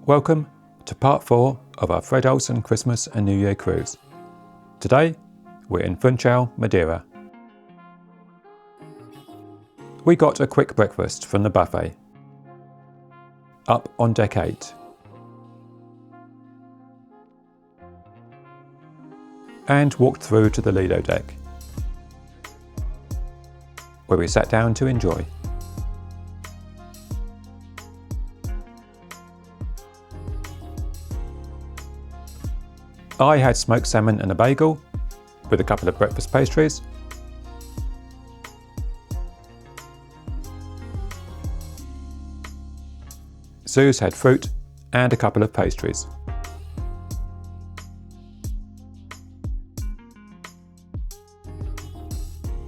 Welcome to part 4 of our Fred Olsen Christmas and New Year cruise. Today we're in Funchal, Madeira. We got a quick breakfast from the buffet, up on deck 8, and walked through to the Lido deck, where we sat down to enjoy. I had smoked salmon and a bagel, with a couple of breakfast pastries. Suze had fruit and a couple of pastries.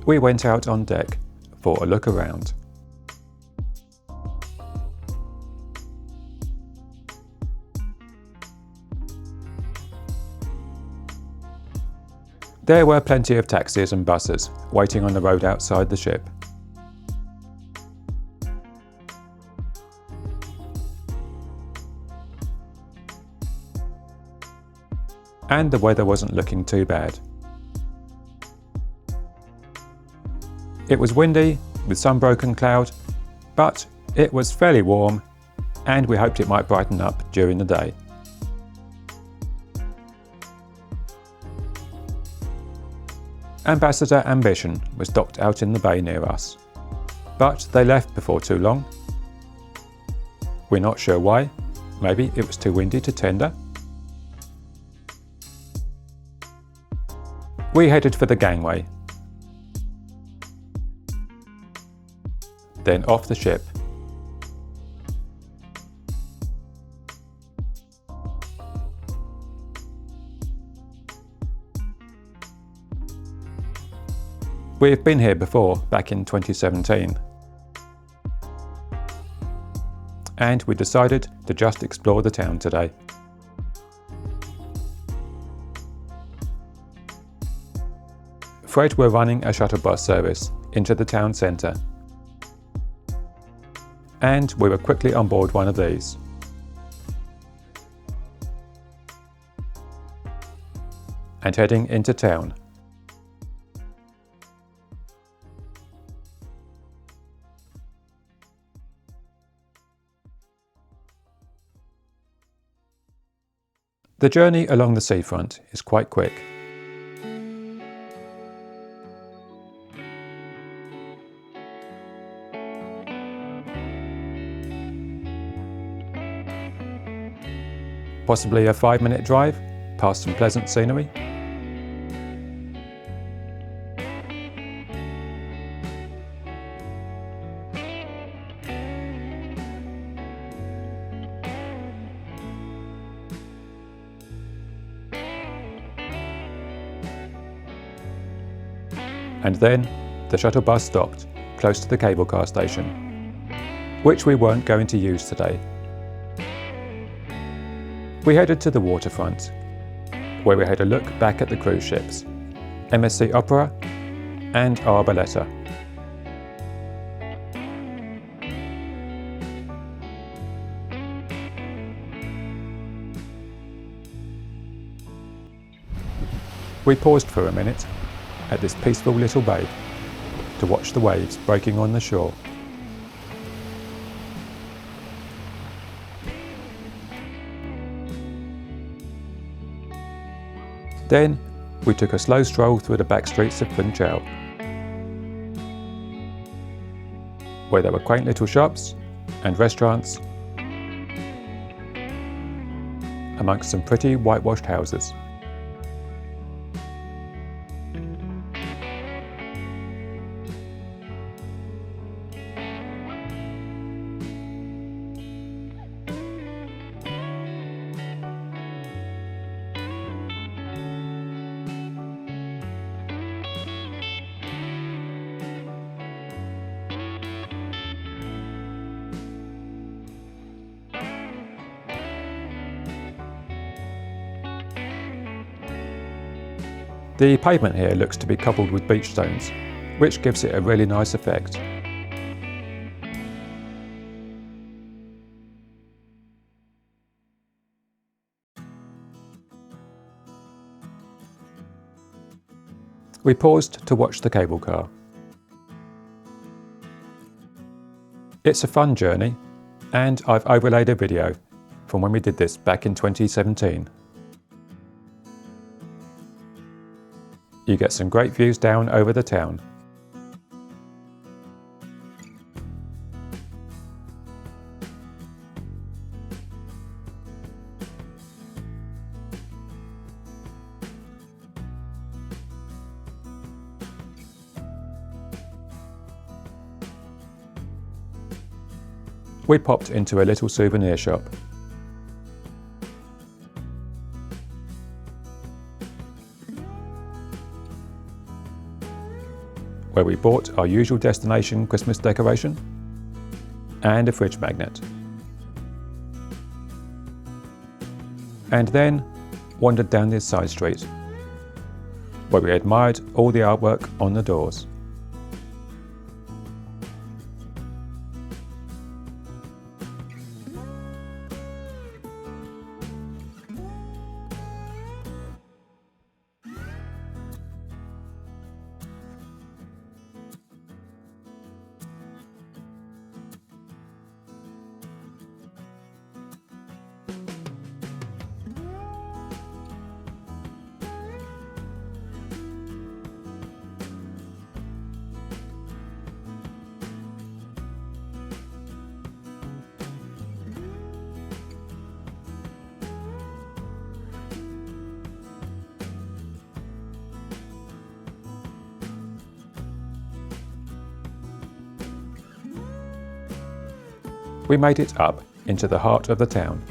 We went out on deck for a look around. There were plenty of taxis and buses waiting on the road outside the ship. And the weather wasn't looking too bad. It was windy with some broken cloud, but it was fairly warm and we hoped it might brighten up during the day. Ambassador Ambition was docked out in the bay near us, but they left before too long. We're not sure why, maybe it was too windy to tender. We headed for the gangway, then off the ship. We've been here before, back in 2017, and we decided to just explore the town today. Fred were running a shuttle bus service into the town centre, and we were quickly on board one of these. And heading into town. The journey along the seafront is quite quick. Possibly a 5-minute drive past some pleasant scenery. And then the shuttle bus stopped close to the cable car station, which we weren't going to use today. We headed to the waterfront, where we had a look back at the cruise ships, MSC Opera and Bolette. We paused for a minute at this peaceful little bay to watch the waves breaking on the shore. Then we took a slow stroll through the back streets of Funchal, where there were quaint little shops and restaurants amongst some pretty whitewashed houses. The pavement here looks to be cobbled with beach stones, which gives it a really nice effect. We paused to watch the cable car. It's a fun journey, and I've overlaid a video from when we did this back in 2017. You get some great views down over the town. We popped into a little souvenir shop. Where we bought our usual destination Christmas decoration and a fridge magnet. And then wandered down this side street, where we admired all the artwork on the doors. We made it up into the heart of the town.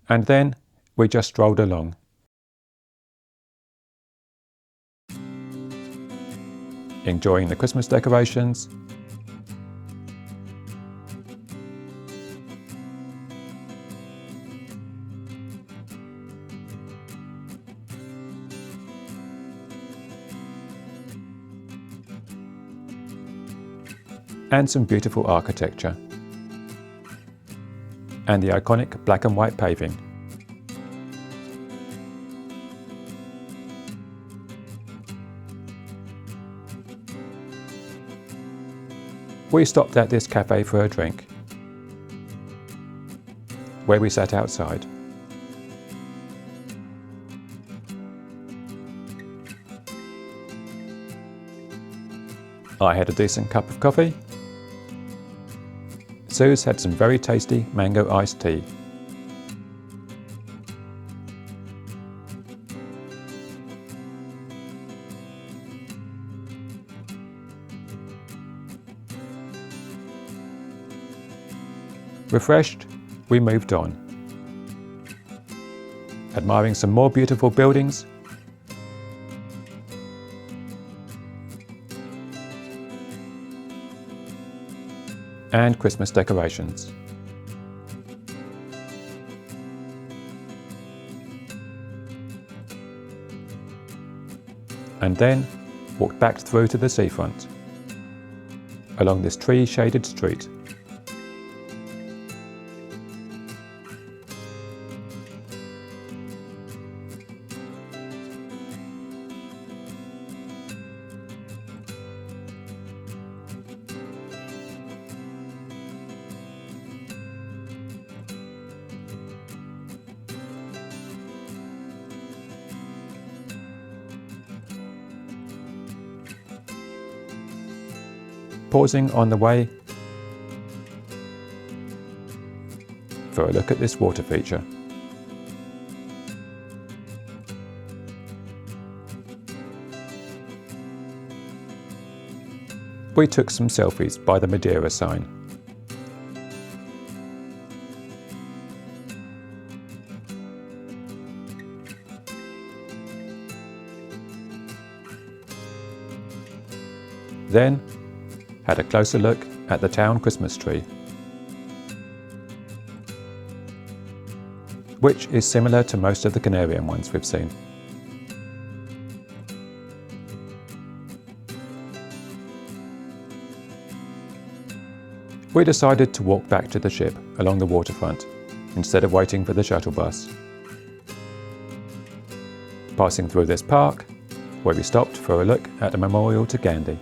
And then we just strolled along. Enjoying the Christmas decorations, and some beautiful architecture, and the iconic black and white paving. We stopped at this cafe for a drink, where we sat outside. I had a decent cup of coffee. Sue's had some very tasty mango iced tea. Refreshed, we moved on, admiring some more beautiful buildings and Christmas decorations. And then walked back through to the seafront, along this tree-shaded street. Pausing on the way for a look at this water feature. We took some selfies by the Madeira sign. Then had a closer look at the town Christmas tree, which is similar to most of the Canarian ones we've seen. We decided to walk back to the ship along the waterfront instead of waiting for the shuttle bus. Passing through this park, where we stopped for a look at a memorial to Gandhi.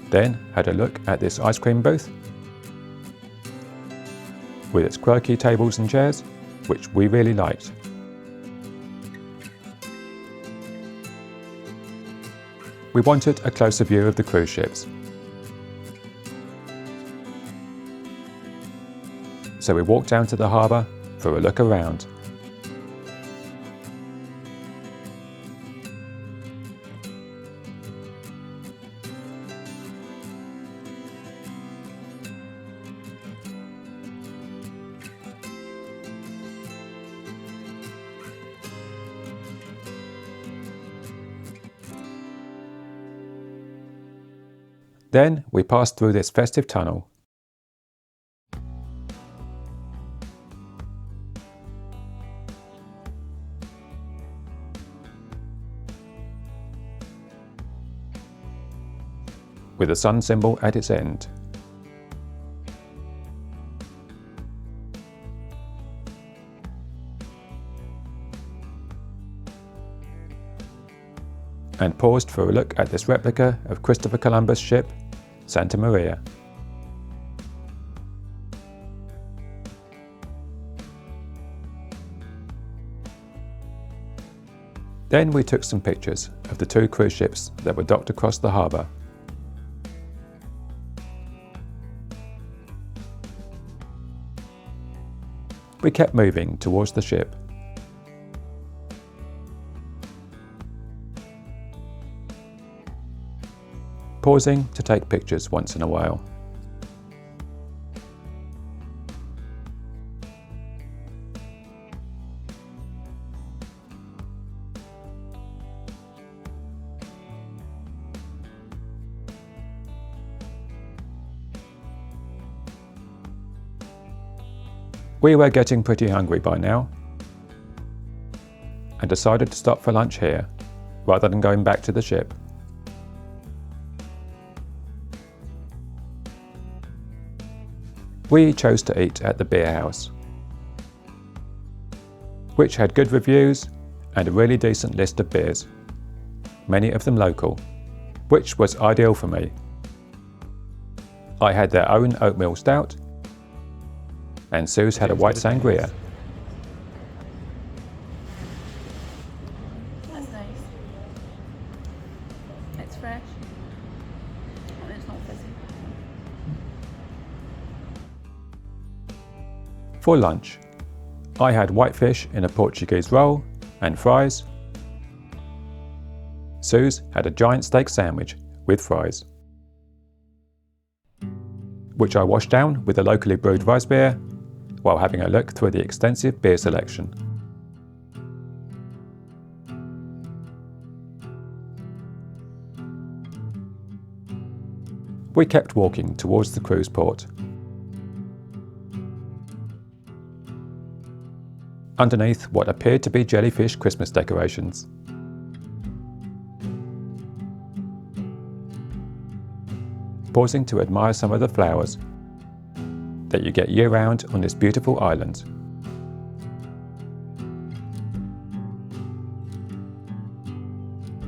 Then had a look at this ice cream booth, with its quirky tables and chairs, which we really liked. We wanted a closer view of the cruise ships, so we walked down to the harbour for a look around. Then we passed through this festive tunnel. With a sun symbol at its end. And paused for a look at this replica of Christopher Columbus' ship, Santa Maria. Then we took some pictures of the two cruise ships that were docked across the harbour. We kept moving towards the ship. Pausing to take pictures once in a while. We were getting pretty hungry by now, and decided to stop for lunch here, rather than going back to the ship. We chose to eat at the beer house, which had good reviews and a really decent list of beers, many of them local, which was ideal for me. I had their own oatmeal stout, and Sue's had a white sangria. That's nice. It's fresh, and it's not fizzy. For lunch, I had whitefish in a Portuguese roll and fries. Sue's had a giant steak sandwich with fries, which I washed down with a locally brewed rice beer while having a look through the extensive beer selection. We kept walking towards the cruise port. Underneath what appeared to be jellyfish Christmas decorations. Pausing to admire some of the flowers that you get year-round on this beautiful island.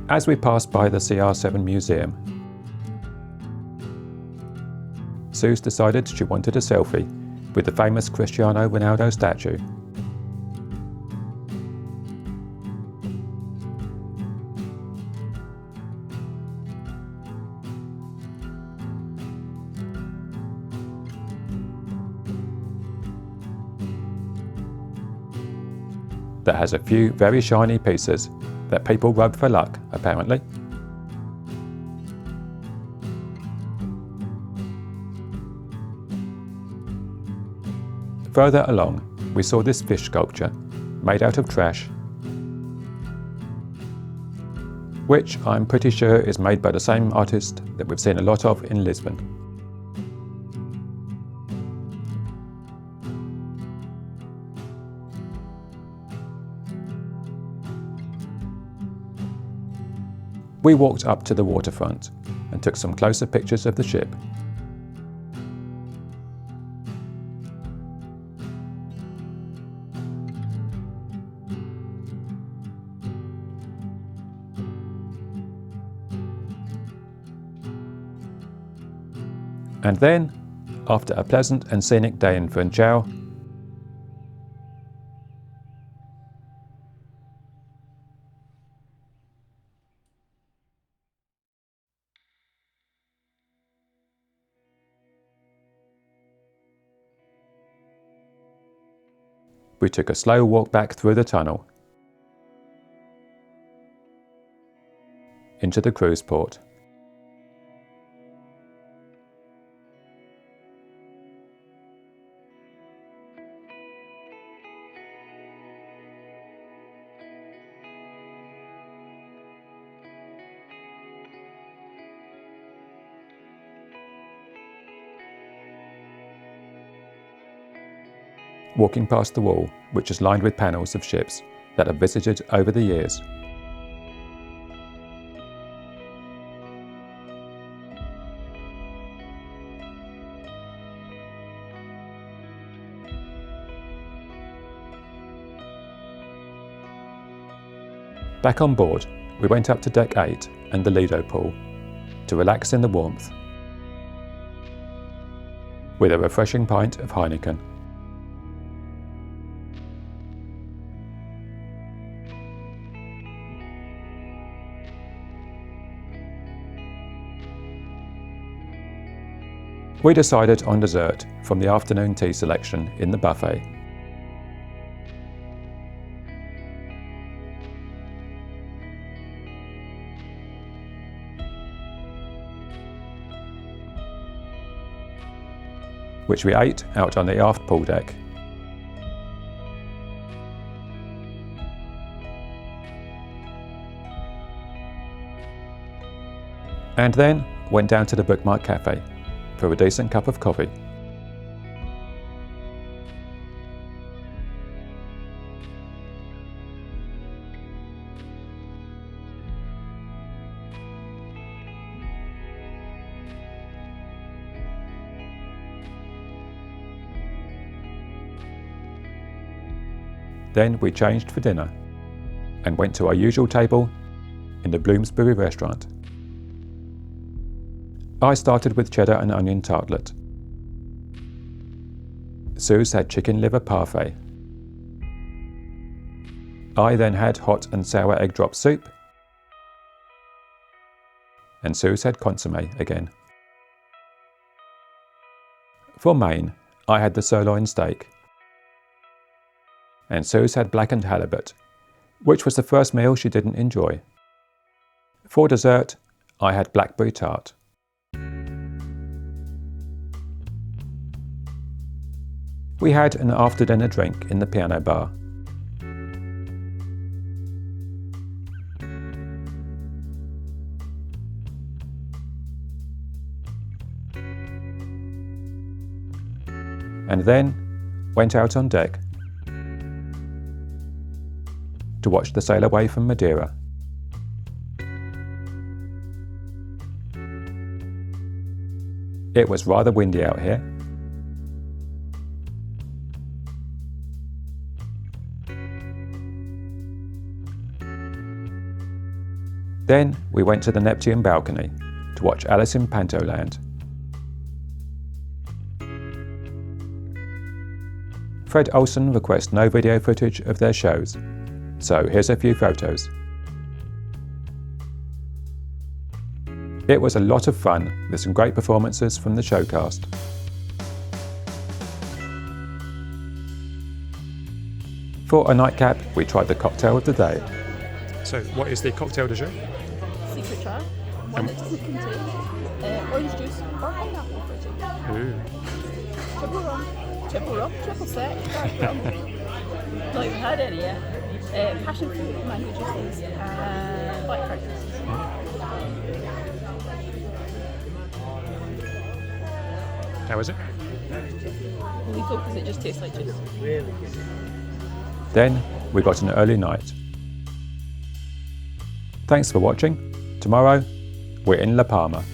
As we passed by the CR7 Museum, Suze decided she wanted a selfie with the famous Cristiano Ronaldo statue. That has a few very shiny pieces that people rub for luck, apparently. Further along, we saw this fish sculpture made out of trash, which I'm pretty sure is made by the same artist that we've seen a lot of in Lisbon. We walked up to the waterfront, and took some closer pictures of the ship. And then, after a pleasant and scenic day in Funchal, we took a slow walk back through the tunnel into the cruise port. Walking past the wall, which is lined with panels of ships that I've visited over the years. Back on board, we went up to deck 8 and the Lido pool to relax in the warmth with a refreshing pint of Heineken. We decided on dessert from the afternoon tea selection in the buffet. Which we ate out on the aft pool deck. And then went down to the Bookmark Cafe for a decent cup of coffee. Then we changed for dinner and went to our usual table in the Bloomsbury restaurant. I started with cheddar and onion tartlet. Suze had chicken liver parfait. I then had hot and sour egg drop soup. And Suze had consommé again. For main, I had the sirloin steak. And Suze had blackened halibut, which was the first meal she didn't enjoy. For dessert, I had blackberry tart. We had an after-dinner drink in the piano bar. And then went out on deck to watch the sail away from Madeira. It was rather windy out here. Then we went to the Neptune balcony to watch Alice in Panto land. Fred Olsen requests no video footage of their shows, so here's a few photos. It was a lot of fun with some great performances from the showcast. For a nightcap, we tried the cocktail of the day. So, what is the cocktail du jour? Secret char. One that doesn't contain orange juice or pineapple for tea. Triple rum, triple sec, dark rum. Not even had any yet. Passion fruit, mango juices, and black currant juices. How is it? Lethal because it just tastes like juice. Really good. Then we got an early night. Thanks for watching. Tomorrow, we're in La Palma.